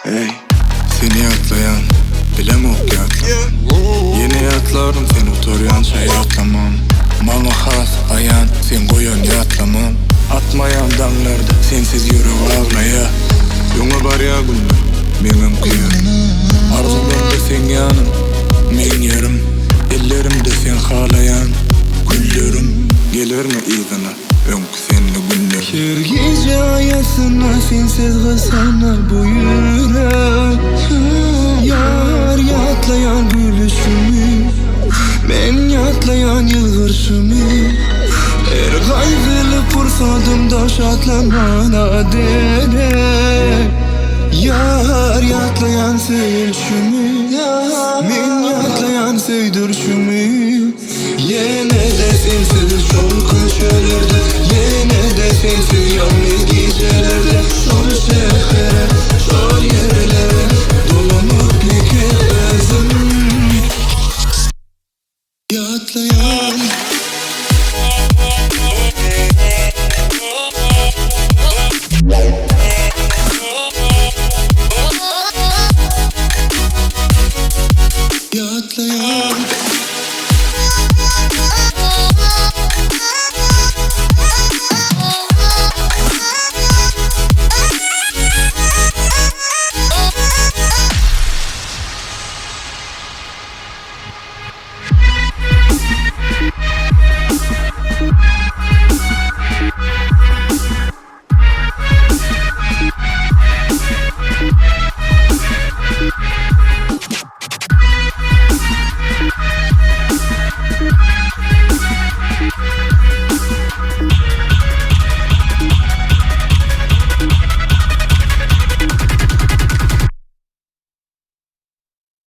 Hey, seni atlayan bilem ok yatlam. Yeni yatlarım sen oturyan şey atlamam. Bana has ayan sen koyan yatlamam. Atmayan dağlarda sensiz yürü ağlaya. Yona bar ya günler benim kıyar. Arzularımda sen yanım men yerim. Ellerimde sen halayan güllerim. Gelir mi izine önkü senli günler. Her gece ayasına sensiz kısana bu yürek. Yar yatlayan gülüşümü, ben yatlayan yılgırışımı. Her kaygılı fırsatımda şatlamana derek. Yar yatlayan sevişimi, men yatlayan sevdirişimi. Yine de sensiz çok köşelerde, yine de sensiz